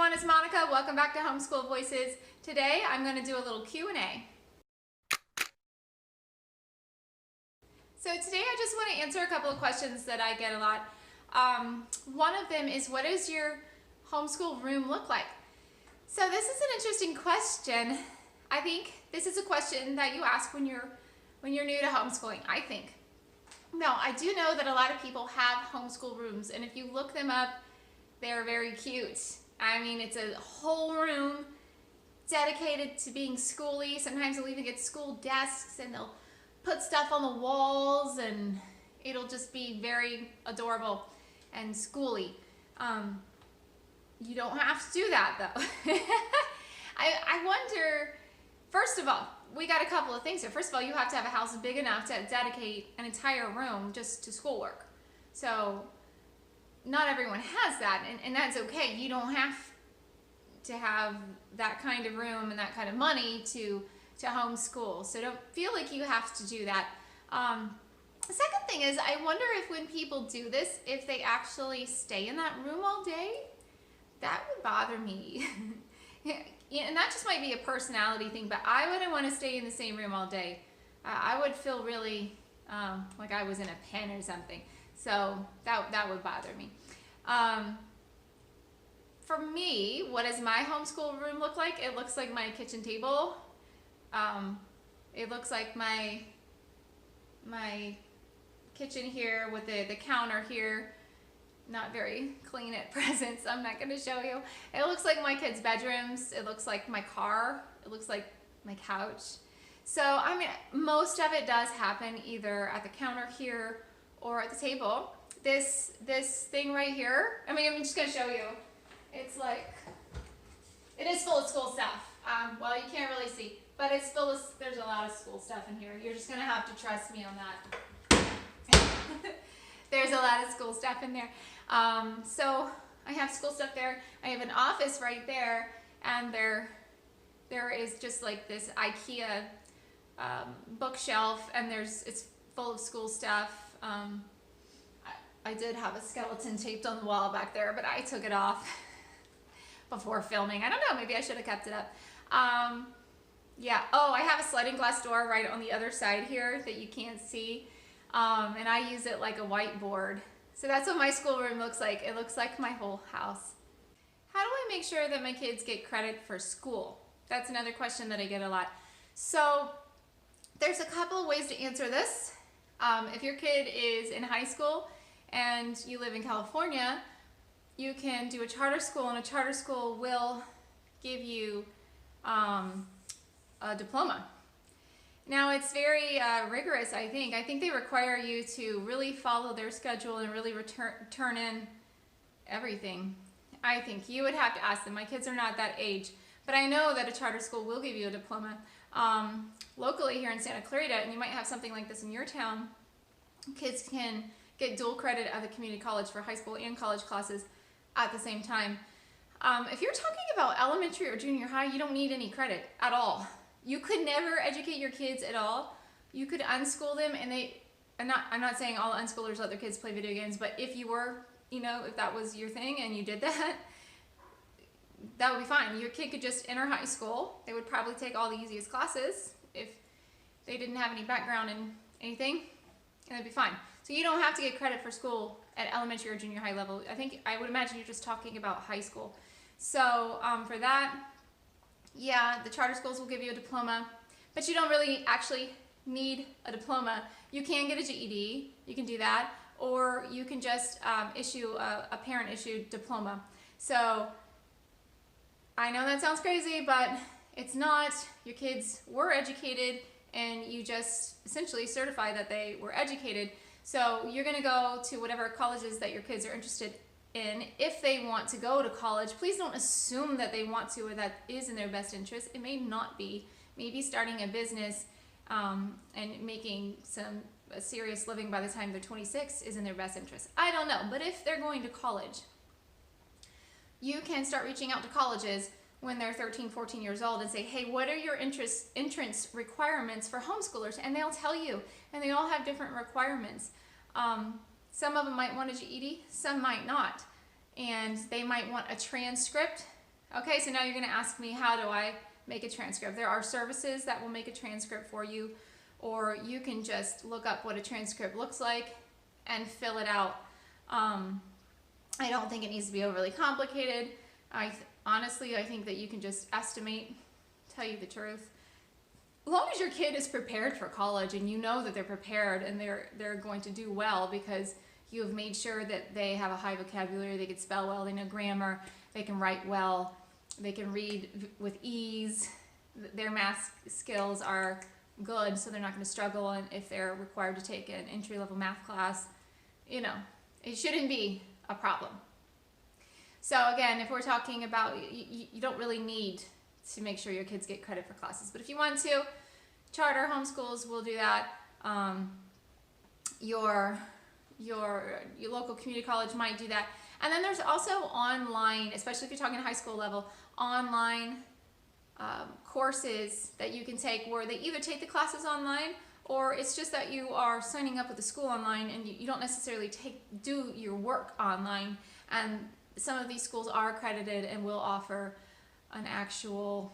everyone, it's Monica. Welcome back to Homeschool Voices. Today I'm going to do a little Q&A. So today I just want to answer a couple of questions that I get a lot. One of them is, what does your homeschool room look like? So this is an interesting question. I think this is a question that you ask when you're new to homeschooling, I think. Now, I do know that a lot of people have homeschool rooms, and if you look them up, they're very cute. I mean, it's a whole room dedicated to being schooly. Sometimes they'll even get school desks and they'll put stuff on the walls and it'll just be very adorable and schooly. You don't have to do that though. I wonder, first of all, we got a couple of things here. First of all, you have to have a house big enough to dedicate an entire room just to schoolwork. So not everyone has that, and that's okay. You don't have to have that kind of room and that kind of money to homeschool. So don't feel like you have to do that. The second thing is, I wonder if when people do this, if they actually stay in that room all day. That would bother me. And that just might be a personality thing, but I wouldn't want to stay in the same room all day. I would feel really like I was in a pen or something. So that would bother me. For me, what does my homeschool room look like? It looks like my kitchen table. It looks like my kitchen here with the counter here. Not very clean at present, so I'm not going to show you. It looks like my kids' bedrooms. It looks like my car. It looks like my couch. So, I mean, most of it does happen either at the counter here or at the table. This thing right here, I mean, I'm just going to show you. It's like, it is full of school stuff. Well, you can't really see, but it's full of, there's a lot of school stuff in here. You're just going to have to trust me on that. There's a lot of school stuff in there. So I have school stuff there. I have an office right there, and there is just like this IKEA bookshelf, and it's full of school stuff. I did have a skeleton taped on the wall back there, but I took it off before filming. I don't know, maybe I should have kept it up. Yeah, oh, I have a sliding glass door right on the other side here that you can't see. And I use it like a whiteboard. So that's what my schoolroom looks like. It looks like my whole house. How do I make sure that my kids get credit for school? That's another question that I get a lot. So there's a couple of ways to answer this. If your kid is in high school and you live in California, you can do a charter school, and a charter school will give you a diploma. Now, it's very rigorous, I think. I think they require you to really follow their schedule and really turn in everything. I think you would have to ask them. My kids are not that age, but I know that a charter school will give you a diploma. Locally here in Santa Clarita, and you might have something like this in your town, kids can get dual credit at the community college for high school and college classes at the same time. If you're talking about elementary or junior high, you don't need any credit at all. You could never educate your kids at all. You could unschool them, and I'm not saying all unschoolers let their kids play video games, but if you were, if that was your thing and you did that, that would be fine. Your kid could just enter high school. They would probably take all the easiest classes if they didn't have any background in anything, and it'd be fine. So you don't have to get credit for school at elementary or junior high level. I would imagine you're just talking about high school. So for that, yeah, the charter schools will give you a diploma, but you don't really actually need a diploma. You can get a GED, you can do that, or you can just issue a parent-issued diploma. So I know that sounds crazy, but it's not. Your kids were educated, and you just essentially certify that they were educated. So you're going to go to whatever colleges that your kids are interested in. If they want to go to college, please don't assume that they want to or that is in their best interest. It may not be. Maybe starting a business and making a serious living by the time they're 26 is in their best interest. I don't know, but if they're going to college, you can start reaching out to colleges when they're 13, 14 years old and say, hey, what are your entrance requirements for homeschoolers? And they'll tell you, and they all have different requirements. Some of them might want a GED, some might not. And they might want a transcript Okay, so now you're going to ask me, how do I make a transcript? There are services that will make a transcript for you, or you can just look up what a transcript looks like and fill it out. I don't think it needs to be overly complicated. Honestly, I think that you can just estimate, tell you the truth. As long as your kid is prepared for college and you know that they're prepared and they're going to do well because you have made sure that they have a high vocabulary, they can spell well, they know grammar, they can write well, they can read with ease, their math skills are good, so they're not going to struggle and if they're required to take an entry-level math class, you know, it shouldn't be a problem. So again, if we're talking about, you don't really need to make sure your kids get credit for classes, but if you want to, charter homeschools will do that. Your local community college might do that. And then there's also online, especially if you're talking high school level, online courses that you can take where they either take the classes online or it's just that you are signing up with the school online and you don't necessarily do your work online. And some of these schools are accredited and will offer an actual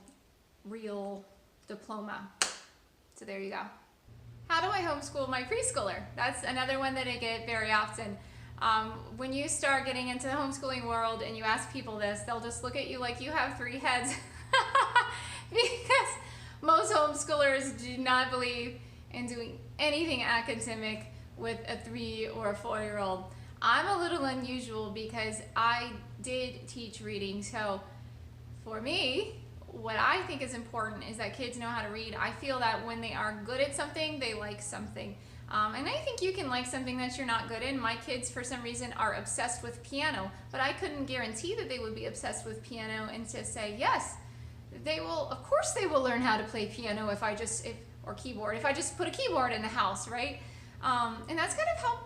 real diploma. So there you go. How do I homeschool my preschooler? That's another one that I get very often. When you start getting into the homeschooling world and you ask people this, they'll just look at you like you have 3 heads. Because most homeschoolers do not believe in doing anything academic with a 3 or a 4-year-old. I'm a little unusual because I did teach reading, so for me, what I think is important is that kids know how to read. I feel that when they are good at something, they like something. And I think you can like something that you're not good in. My kids, for some reason, are obsessed with piano, but I couldn't guarantee that they would be obsessed with piano and to say, yes, they will, of course they will learn how to play piano or keyboard, if I just put a keyboard in the house, right? And that's kind of how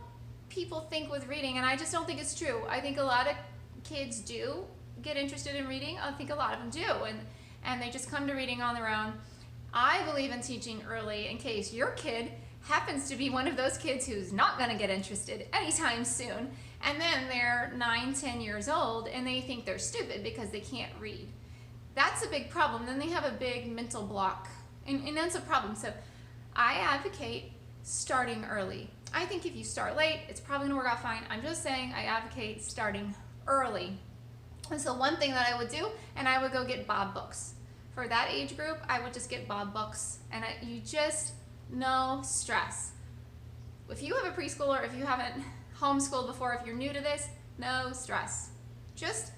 people think with reading, and I just don't think it's true. I think a lot of kids do get interested in reading. I think a lot of them do, and they just come to reading on their own. I believe in teaching early in case your kid happens to be one of those kids who's not going to get interested anytime soon, and then they're 9, 10 years old and they think they're stupid because they can't read. That's a big problem. Then they have a big mental block, and that's a problem. So I advocate starting early. I think if you start late, it's probably going to work out fine. I'm just saying I advocate starting early. And so one thing that I would do, and I would go get Bob books. For that age group, I would just get Bob books, and you just, no stress. If you have a preschooler, if you haven't homeschooled before, if you're new to this, no stress.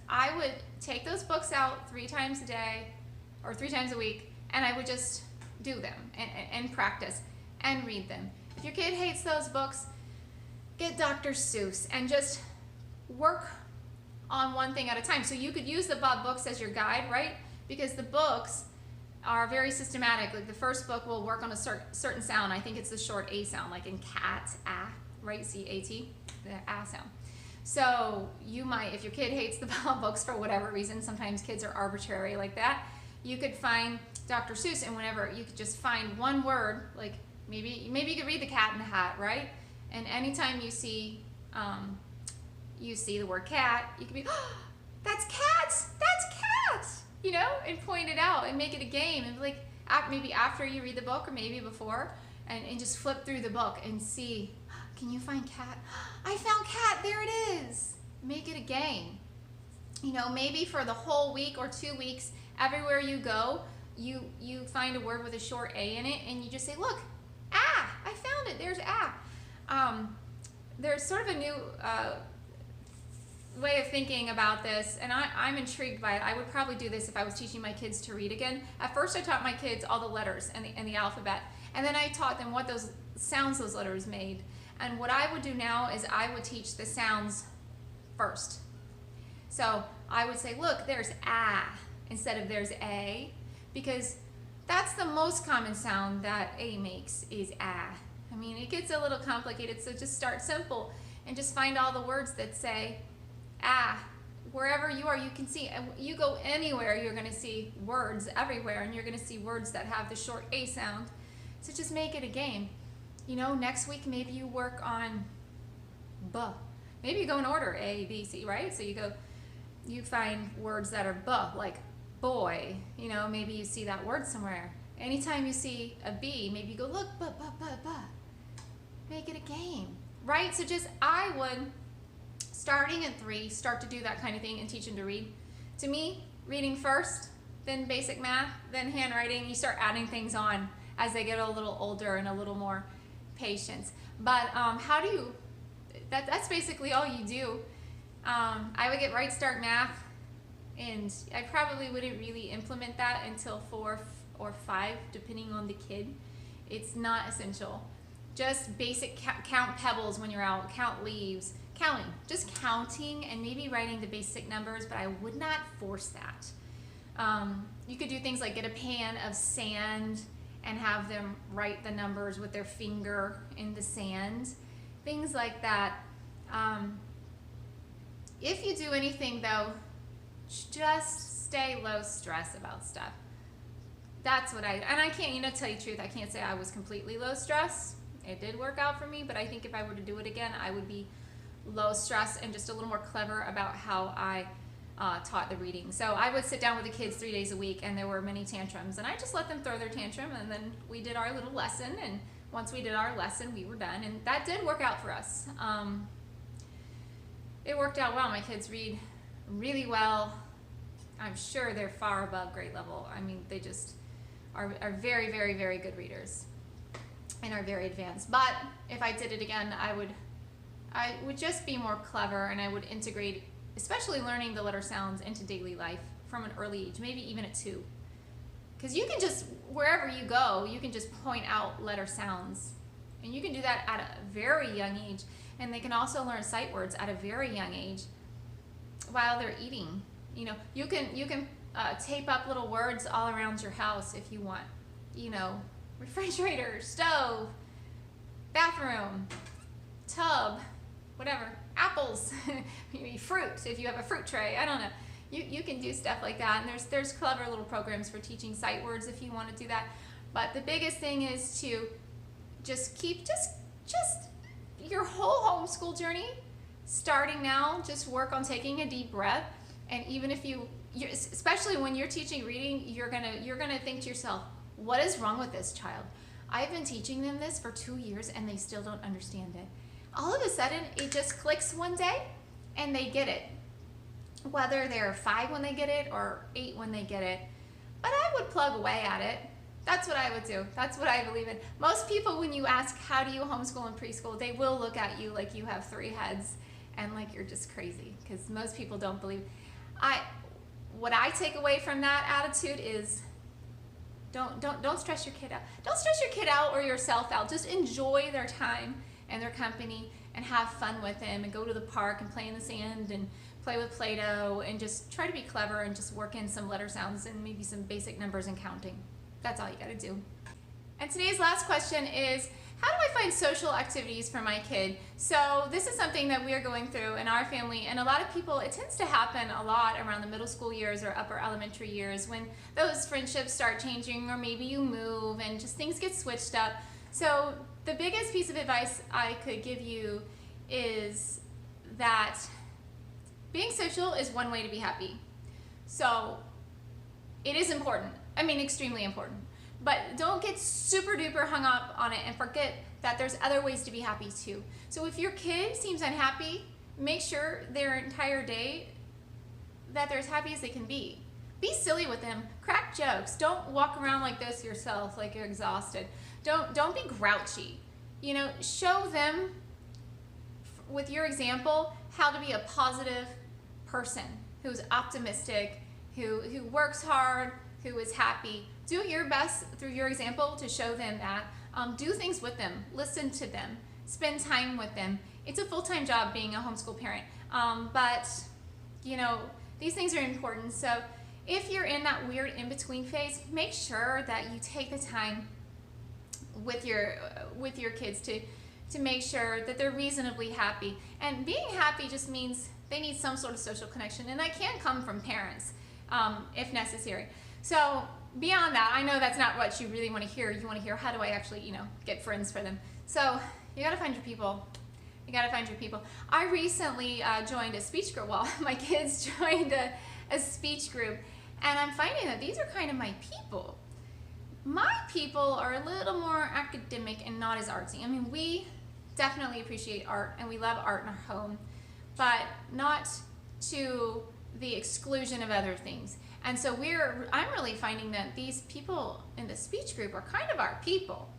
I would take those books out 3 times a day or 3 times a week, and I would just do them and practice and read them. If your kid hates those books, get Dr. Seuss and just work on one thing at a time. So you could use the Bob books as your guide, right? Because the books are very systematic. Like the first book will work on a certain sound. I think it's the short A sound, like in cat, right? C-A-T, the A sound. So you might, if your kid hates the Bob books for whatever reason, sometimes kids are arbitrary like that, you could find Dr. Seuss, and whenever you could just find one word, like maybe you could read The Cat in the Hat, right? And anytime you see the word cat, you could be, oh, that's cat, you know, and point it out and make it a game, and like maybe after you read the book or maybe before, and just flip through the book and see, can you find cat? I found cat, there it is. Make it a game. You know, maybe for the whole week or 2 weeks, everywhere you go, you find a word with a short A in it, and you just say, look, I found it, there's there's sort of a new way of thinking about this, and I'm intrigued by it. I would probably do this if I was teaching my kids to read again. At first I taught my kids all the letters and the alphabet, and then I taught them what those sounds those letters made. And what I would do now is I would teach the sounds first. So I would say, look, there's instead of there's a, because that's the most common sound that a makes is I mean, it gets a little complicated, so just start simple and just find all the words that say wherever you are, you can see, you go anywhere, you're going to see words everywhere, and you're going to see words that have the short A sound. So just make it a game. You know, next week maybe you work on B. Maybe you go in order, A, B, C, right? So you go you find words that are buh, like boy, you know, maybe you see that word somewhere. Anytime you see a B, maybe you go, look, buh. Make it a game, right? So just, I would, starting at 3, start to do that kind of thing and teach them to read. To me, reading first, then basic math, then handwriting. You start adding things on as they get a little older and a little more patience. But how do you, that's basically all you do. I would get Right Start Math, and I probably wouldn't really implement that until 4 or 5, depending on the kid. It's not essential. Just basic count pebbles when you're out, count leaves, counting, just counting and maybe writing the basic numbers, but I would not force that. You could do things like get a pan of sand and have them write the numbers with their finger in the sand, things like that. If you do anything though, just stay low stress about stuff. That's what and I can't, you know, tell you the truth, I can't say I was completely low stress. It did work out for me, but I think if I were to do it again, I would be low stress and just a little more clever about how I taught the reading. So I would sit down with the kids 3 days a week, and there were many tantrums, and I just let them throw their tantrum, and then we did our little lesson, and once we did our lesson, we were done, and that did work out for us. It worked out well. My kids read really well. I'm sure they're far above grade level. I mean, they just are very, very, very good readers and are very advanced. But if I did it again, I would just be more clever, and I would integrate, especially learning the letter sounds, into daily life from an early age, maybe even at 2. Because you can just, wherever you go, you can just point out letter sounds. And you can do that at a very young age. And they can also learn sight words at a very young age while they're eating. You know, you can tape up little words all around your house if you want. You know, refrigerator, stove, bathroom, tub, whatever, apples, maybe fruit if you have a fruit tray. I don't know. You can do stuff like that, and there's clever little programs for teaching sight words if you want to do that. But the biggest thing is to just keep just your whole homeschool journey, starting now, just work on taking a deep breath. And even if especially when you're teaching reading, you're gonna think to yourself, what is wrong with this child? I've been teaching them this for 2 years and they still don't understand it. All of a sudden, it just clicks one day and they get it. Whether they're 5 when they get it or 8 when they get it. But I would plug away at it. That's what I would do. That's what I believe in. Most people, when you ask, how do you homeschool in preschool, they will look at you like you have 3 heads and like you're just crazy, because most people don't believe. What I take away from that attitude is don't stress your kid out. Don't stress your kid out or yourself out. Just enjoy their time and their company and have fun with them, and go to the park and play in the sand and play with Play-Doh, and just try to be clever and just work in some letter sounds and maybe some basic numbers and counting. That's all you gotta do. And today's last question is, how do I find social activities for my kid? So this is something that we are going through in our family, and a lot of people, it tends to happen a lot around the middle school years or upper elementary years, when those friendships start changing, or maybe you move and just things get switched up. So the biggest piece of advice I could give you is that being social is one way to be happy. So it is important. I mean, extremely important. But don't get super duper hung up on it and forget that there's other ways to be happy too. So if your kid seems unhappy, make sure their entire day that they're as happy as they can be. Be silly with them. Crack jokes. Don't walk around like this yourself, like you're exhausted. Don't be grouchy. You know, show them with your example how to be a positive person who's optimistic, who works hard, who is happy. Do your best through your example to show them that. Do things with them. Listen to them. Spend time with them. It's a full-time job being a homeschool parent. But, you know, these things are important. So if you're in that weird in-between phase, make sure that you take the time with your kids to make sure that they're reasonably happy. And being happy just means they need some sort of social connection, and that can come from parents if necessary. So beyond that, I know that's not what you really want to hear. You want to hear, how do I actually, you know, get friends for them? So you got to find your people. You gotta find your people. I recently joined a speech group. Well, my kids joined a speech group, and I'm finding that these are kind of my people. My people are a little more academic and not as artsy. I mean, we definitely appreciate art, and we love art in our home, but not to the exclusion of other things. And so I'm really finding that these people in the speech group are kind of our people.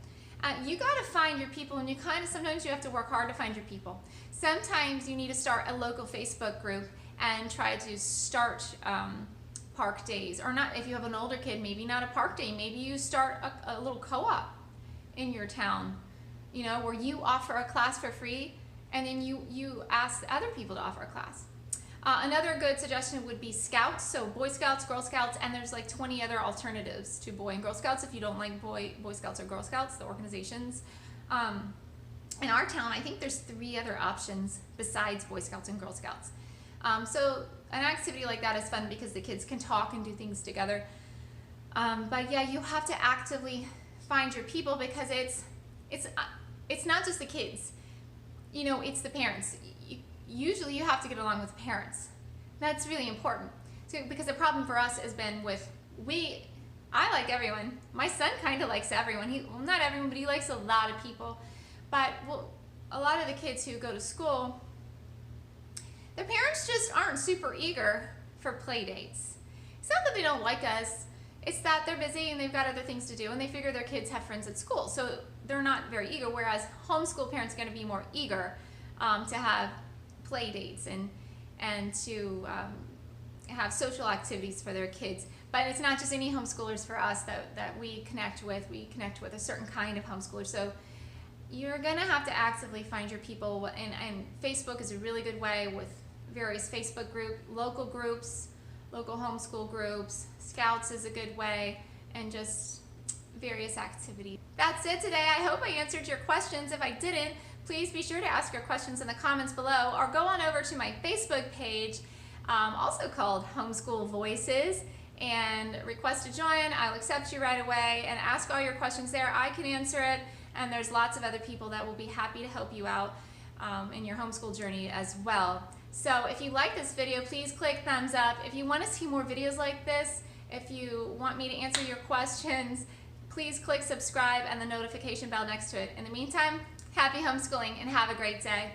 You got to find your people, and sometimes you have to work hard to find your people. Sometimes you need to start a local Facebook group and try to start park days, or not. If you have an older kid, maybe not a park day, maybe you start a little co-op in your town, you know, where you offer a class for free, and then you ask other people to offer a class. Another good suggestion would be Scouts, so Boy Scouts, Girl Scouts, and there's like 20 other alternatives to Boy and Girl Scouts if you don't like Boy Scouts or Girl Scouts, the organizations. In our town, I think there's 3 other options besides Boy Scouts and Girl Scouts. So an activity like that is fun because the kids can talk and do things together. But yeah, you have to actively find your people, because it's not just the kids. You know, it's the parents. Usually you have to get along with parents. That's really important. So, because the problem for us has been I like everyone. My son kind of likes everyone. Well, not everyone, but he likes a lot of people. But a lot of the kids who go to school, their parents just aren't super eager for play dates. It's not that they don't like us. It's that they're busy and they've got other things to do, and they figure their kids have friends at school. So they're not very eager, whereas homeschool parents are going to be more eager to have play dates and to have social activities for their kids. But it's not just any homeschoolers for us that we connect with. We connect with a certain kind of homeschooler. So you're going to have to actively find your people, and Facebook is a really good way with various Facebook local groups, local homeschool groups. Scouts is a good way, and just various activities. That's it today. I hope I answered your questions. If I didn't, please be sure to ask your questions in the comments below, or go on over to my Facebook page, also called Homeschool Voices, and request to join. I'll accept you right away, and ask all your questions there. I can answer it, and there's lots of other people that will be happy to help you out in your homeschool journey as well. So if you like this video, please click thumbs up. If you want to see more videos like this, if you want me to answer your questions, please click subscribe and the notification bell next to it. In the meantime, happy homeschooling and have a great day.